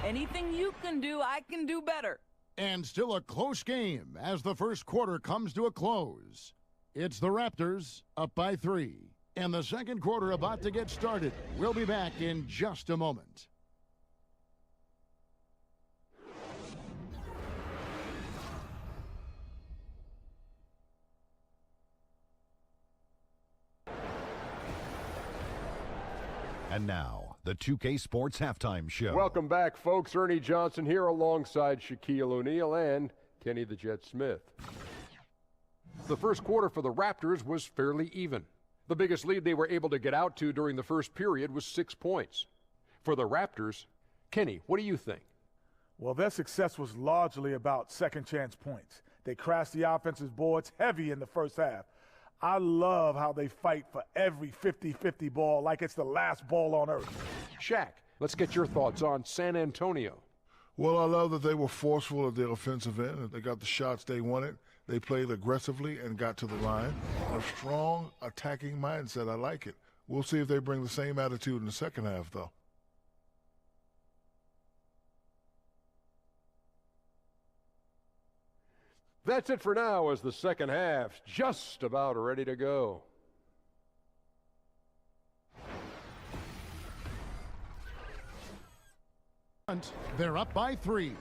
Anything you can do, I can do better. And still a close game as the first quarter comes to a close. It's the Raptors up by 3. And the second quarter about to get started. We'll be back in just a moment. And now, the 2K Sports Halftime Show. Welcome back, folks. Ernie Johnson here alongside Shaquille O'Neal and Kenny the Jet Smith. The first quarter for the Raptors was fairly even. The biggest lead they were able to get out to during the first period was 6 points. For the Raptors, Kenny, what do you think? Well, their success was largely about second chance points. They crashed the offensive boards heavy in the first half. I love how they fight for every 50-50 ball like it's the last ball on earth. Shaq, let's get your thoughts on San Antonio. Well, I love that they were forceful at their offensive end. They got the shots they wanted. They played aggressively and got to the line. A strong attacking mindset. I like it. We'll see if they bring the same attitude in the second half, though. That's it for now as the second half's just about ready to go. They're up by 3.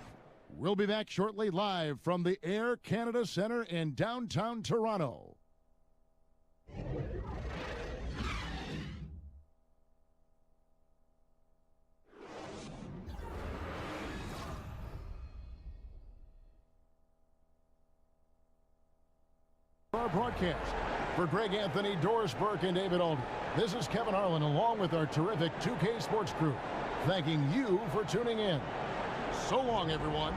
We'll be back shortly live from the Air Canada Centre in downtown Toronto. Our broadcast for Greg Anthony, Doris Burke, and David Aldridge. This is Kevin Harlan along with our terrific 2K Sports crew, thanking you for tuning in. So long, everyone.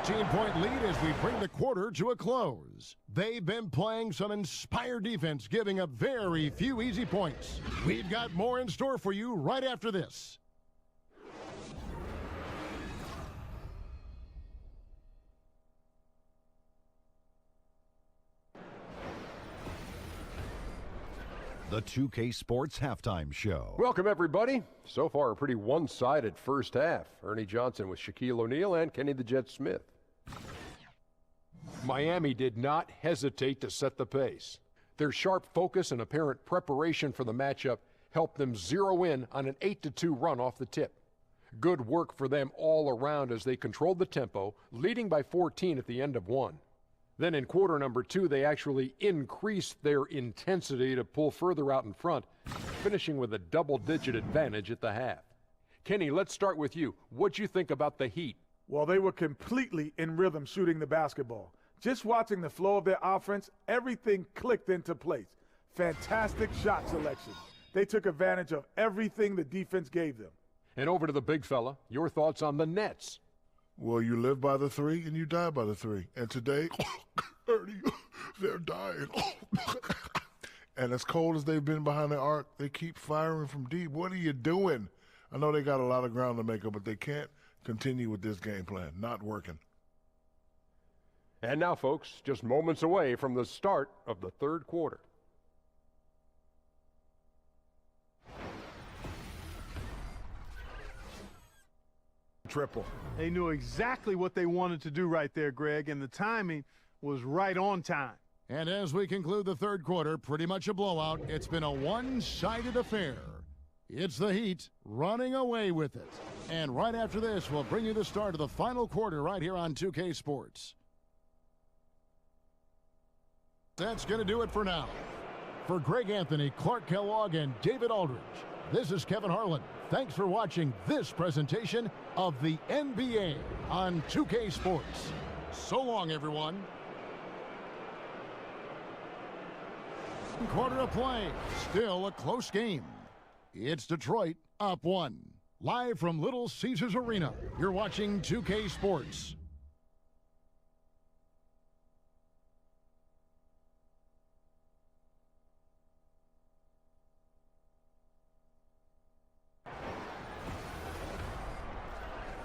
Point lead as we bring the quarter to a close. They've been playing some inspired defense, giving up very few easy points. We've got more in store for you right after this. The 2K Sports Halftime Show. Welcome, everybody. So far, a pretty one-sided first half. Ernie Johnson with Shaquille O'Neal and Kenny the Jet Smith. Miami did not hesitate to set the pace. Their sharp focus and apparent preparation for the matchup helped them zero in on an 8-2 run off the tip. Good work for them all around as they controlled the tempo, leading by 14 at the end of one. Then in quarter number 2, they actually increased their intensity to pull further out in front, finishing with a double-digit advantage at the half. Kenny, let's start with you. What'd you think about the Heat? Well, they were completely in rhythm shooting the basketball. Just watching the flow of their offense, everything clicked into place. Fantastic shot selection. They took advantage of everything the defense gave them. And over to the big fella, your thoughts on the Nets. Well, you live by the 3 and you die by the 3. And today, Ernie, they're dying. And as cold as they've been behind the arc, they keep firing from deep. What are you doing? I know they got a lot of ground to make up, but they can't continue with this game plan. Not working. And now, folks, just moments away from the start of the third quarter. Triple. They knew exactly what they wanted to do right there, Greg, and the timing was right on time. And as we conclude the third quarter, pretty much a blowout. It's been a one-sided affair. It's the Heat running away with it. And right after this, we'll bring you the start of the final quarter right here on 2K Sports. That's going to do it for now. For Greg Anthony, Clark Kellogg, and David Aldridge, this is Kevin Harlan. Thanks for watching this presentation of the NBA on 2K Sports. So long, everyone. Quarter of play. Still a close game. It's Detroit up 1. Live from Little Caesars Arena, you're watching 2K Sports.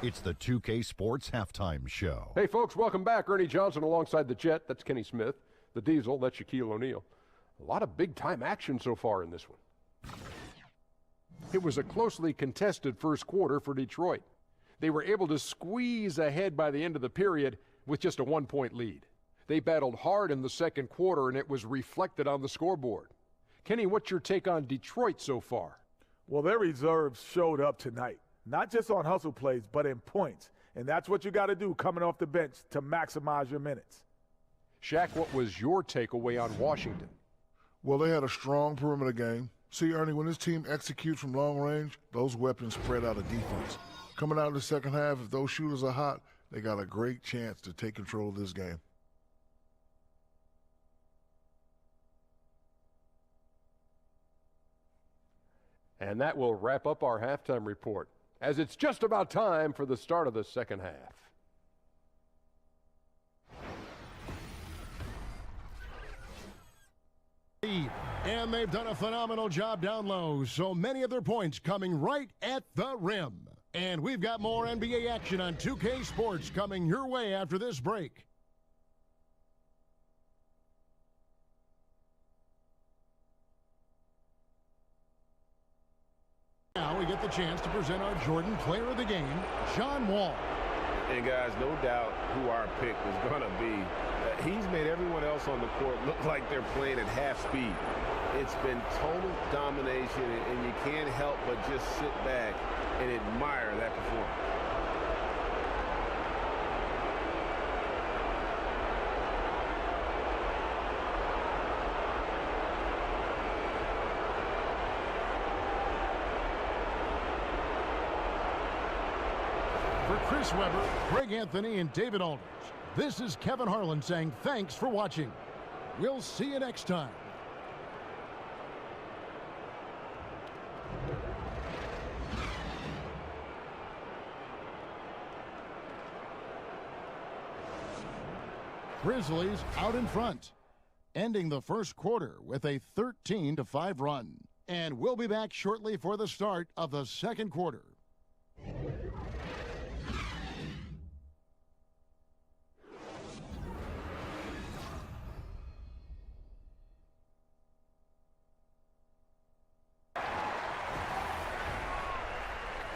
It's the 2K Sports Halftime Show. Hey, folks, welcome back. Ernie Johnson alongside the Jet. That's Kenny Smith. The Diesel, that's Shaquille O'Neal. A lot of big-time action so far in this one. It was a closely contested first quarter for Detroit. They were able to squeeze ahead by the end of the period with just a 1-point lead. They battled hard in the second quarter, and it was reflected on the scoreboard. Kenny, what's your take on Detroit so far? Well, their reserves showed up tonight, not just on hustle plays, but in points. And that's what you got to do coming off the bench to maximize your minutes. Shaq, what was your takeaway on Washington? Well, they had a strong perimeter game. See, Ernie, when this team executes from long range, those weapons spread out of defense. Coming out in the second half, if those shooters are hot, they got a great chance to take control of this game. And that will wrap up our halftime report, as it's just about time for the start of the second half. And they've done a phenomenal job down low, so many of their points coming right at the rim. And we've got more NBA action on 2K Sports coming your way after this break. Now we get the chance to present our Jordan Player of the Game, John Wall. And guys, no doubt who our pick was going to be. He's made everyone else on the court look like they're playing at half speed. It's been total domination, and you can't help but just sit back and admire that performance. For Chris Webber, Greg Anthony, and David Aldridge, this is Kevin Harlan saying thanks for watching. We'll see you next time. Grizzlies out in front, ending the first quarter with a 13-5 run. And we'll be back shortly for the start of the second quarter.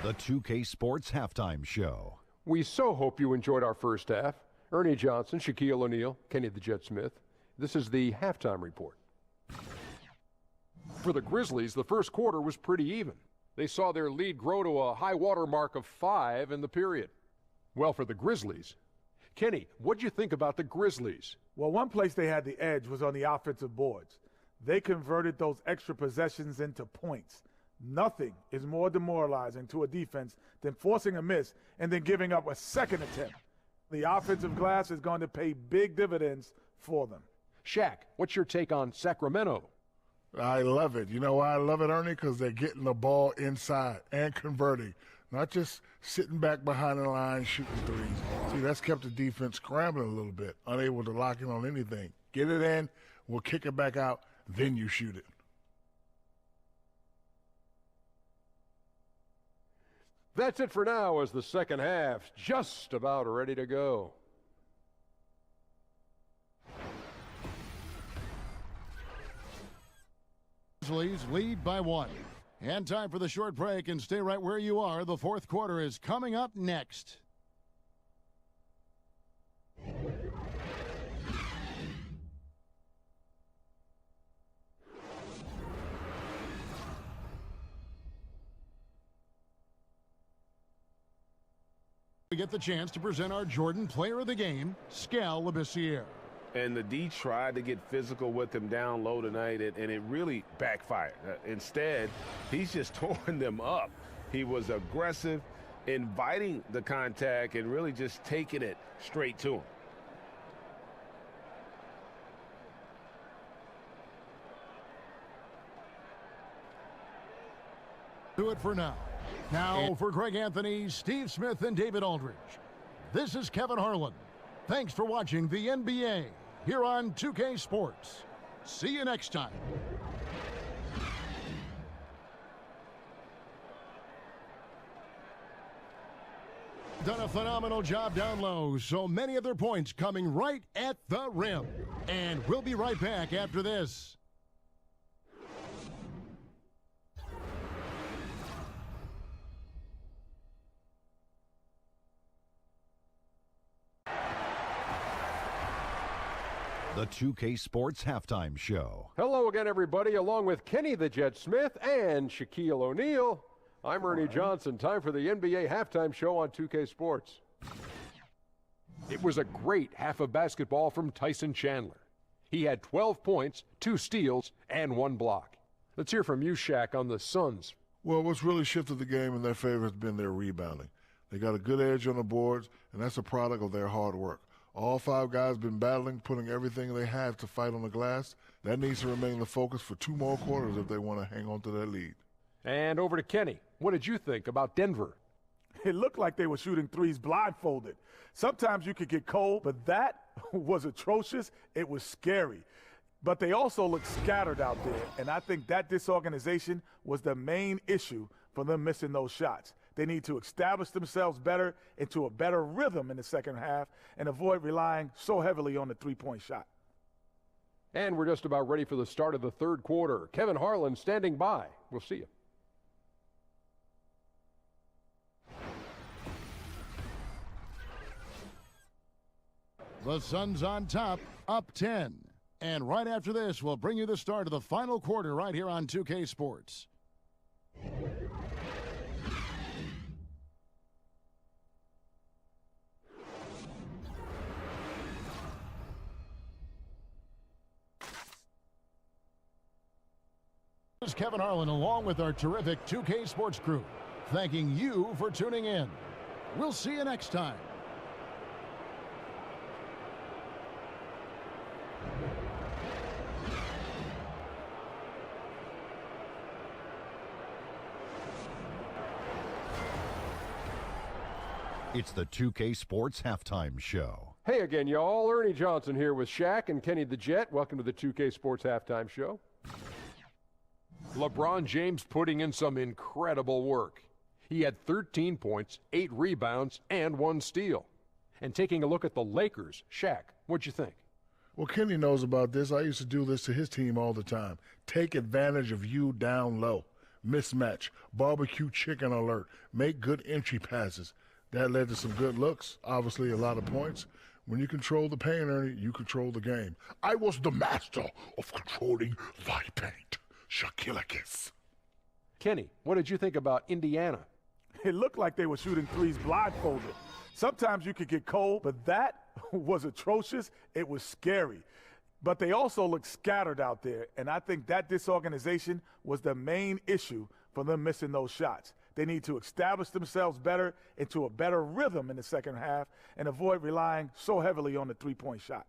The 2K Sports Halftime Show. We so hope you enjoyed our first half. Ernie Johnson, Shaquille O'Neal, Kenny the Jet Smith. This is the halftime report. For the Grizzlies, the first quarter was pretty even. They saw their lead grow to a high water mark of 5 in the period. Well, for the Grizzlies, Kenny, what'd you think about the Grizzlies? Well, one place they had the edge was on the offensive boards. They converted those extra possessions into points. Nothing is more demoralizing to a defense than forcing a miss and then giving up a second attempt. The offensive glass is going to pay big dividends for them. Shaq, what's your take on Sacramento? I love it. You know why I love it, Ernie? Because they're getting the ball inside and converting, not just sitting back behind the line shooting threes. See, that's kept the defense scrambling a little bit, unable to lock in on anything. Get it in, we'll kick it back out, then you shoot it. That's it for now, as the second half's just about ready to go. Grizzlies lead by 1. And time for the short break, and stay right where you are. The fourth quarter is coming up next. We get the chance to present our Jordan Player of the Game, Skal Labissiere. And the D tried to get physical with him down low tonight, and it really backfired. Instead, he's just torn them up. He was aggressive, inviting the contact, and really just taking it straight to him. Do it for now. Now for Greg Anthony, Steve Smith, and David Aldridge. This is Kevin Harlan. Thanks for watching the NBA here on 2K Sports. See you next time. Done a phenomenal job down low, so many of their points coming right at the rim. And we'll be right back after this. the 2K Sports Halftime Show. Hello again, everybody. Along with Kenny the Jet Smith and Shaquille O'Neal, I'm Ernie Johnson. Time for the NBA Halftime Show on 2K Sports. It was a great half of basketball from Tyson Chandler. He had 12 points, 2 steals, and 1 block. Let's hear from you, Shaq, on the Suns. Well, what's really shifted the game in their favor has been their rebounding. They got a good edge on the boards, and that's a product of their hard work. All 5 guys been battling, putting everything they have to fight on the glass. That needs to remain the focus for 2 more quarters if they want to hang on to that lead. And over to Kenny. What did you think about Denver? It looked like they were shooting threes blindfolded. Sometimes you could get cold, but that was atrocious. It was scary. But they also looked scattered out there, and I think that disorganization was the main issue for them missing those shots. They need to establish themselves better into a better rhythm in the second half and avoid relying so heavily on the three-point shot. And we're just about ready for the start of the third quarter. Kevin Harlan standing by. We'll see you. The Suns on top, up 10. And right after this, we'll bring you the start of the final quarter right here on 2K Sports. This is Kevin Harlan along with our terrific 2K Sports crew, thanking you for tuning in. We'll see you next time. It's the 2K Sports Halftime Show. Hey again, y'all. Ernie Johnson here with Shaq and Kenny the Jet. Welcome to the 2K Sports Halftime Show. LeBron James putting in some incredible work. He had 13 points, 8 rebounds, and 1 steal. And taking a look at the Lakers, Shaq, what'd you think? Well, Kenny knows about this. I used to do this to his team all the time. Take advantage of you down low. Mismatch. Barbecue chicken alert. Make good entry passes. That led to some good looks. Obviously, a lot of points. When you control the paint, Ernie, you control the game. I was the master of controlling thy paint. Shaquille. Kenny, what did you think about Indiana? It looked like they were shooting threes blindfolded. Sometimes you could get cold, but that was atrocious. It was scary. But they also looked scattered out there, and I think that disorganization was the main issue for them missing those shots. They need to establish themselves better into a better rhythm in the second half and avoid relying so heavily on the three-point shot.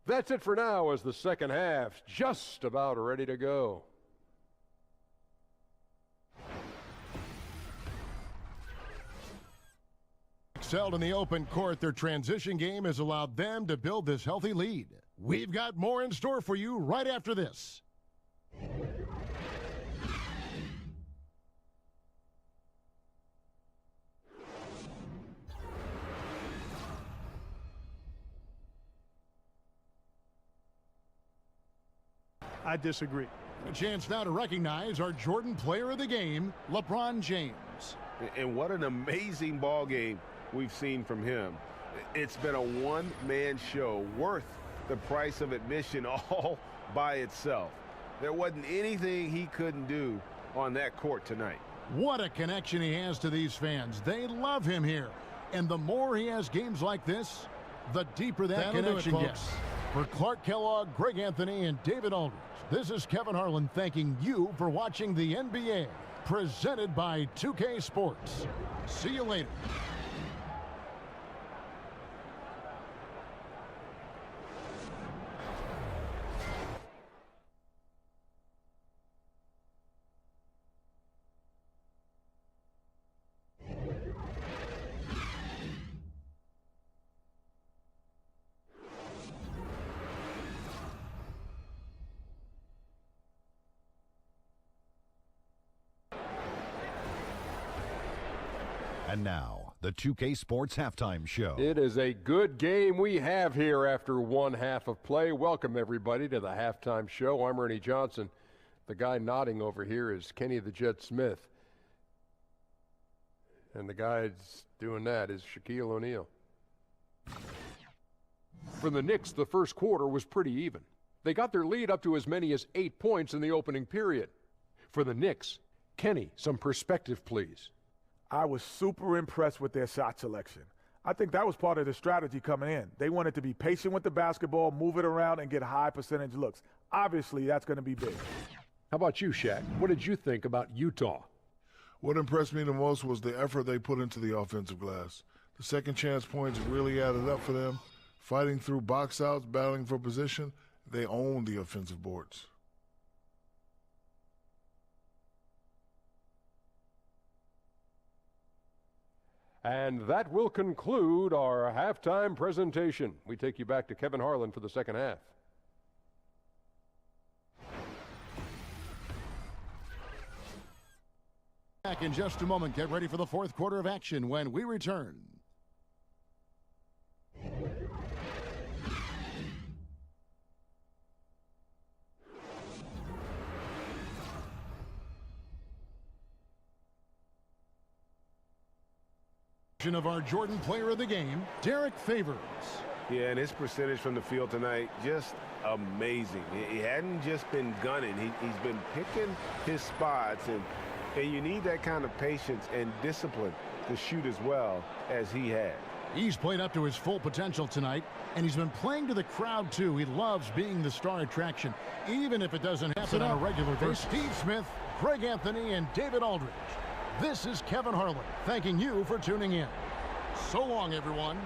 That's it for now as the second half's just about ready to go. Excelled in the open court, their transition game has allowed them to build this healthy lead. We've got more in store for you right after this. I disagree. A chance now to recognize our Jordan Player of the Game, LeBron James. And what an amazing ball game we've seen from him. It's been a one-man show worth the price of admission all by itself. There wasn't anything he couldn't do on that court tonight. What a connection he has to these fans. They love him here. And the more he has games like this, the deeper that connection gets. For Clark Kellogg, Greg Anthony, and David Aldridge, this is Kevin Harlan thanking you for watching the NBA, presented by 2K Sports. See you later. And now, the 2K Sports Halftime Show. It is a good game we have here after one half of play. Welcome, everybody, to the halftime show. I'm Ernie Johnson. The guy nodding over here is Kenny the Jet Smith. And the guy that's doing that is Shaquille O'Neal. For the Knicks, the first quarter was pretty even. They got their lead up to as many as 8 points in the opening period. For the Knicks, Kenny, some perspective, please. I was super impressed with their shot selection. I think that was part of the strategy coming in. They wanted to be patient with the basketball, move it around, and get high percentage looks. Obviously, that's going to be big. How about you, Shaq? What did you think about Utah? What impressed me the most was the effort they put into the offensive glass. The second chance points really added up for them. Fighting through box outs, battling for position, they owned the offensive boards. And that will conclude our halftime presentation. We take you back to Kevin Harlan for the second half. Back in just a moment. Get ready for the fourth quarter of action when we return. Of our Jordan Player of the Game, Derek Favors. Yeah, and his percentage from the field tonight, just amazing. He hadn't just been gunning. He's been picking his spots, and you need that kind of patience and discipline to shoot as well as he had. He's played up to his full potential tonight, and he's been playing to the crowd, too. He loves being the star attraction, even if it doesn't happen on a regular basis. For Steve Smith, Greg Anthony, and David Aldridge, this is Kevin Harlan thanking you for tuning in. So long, everyone.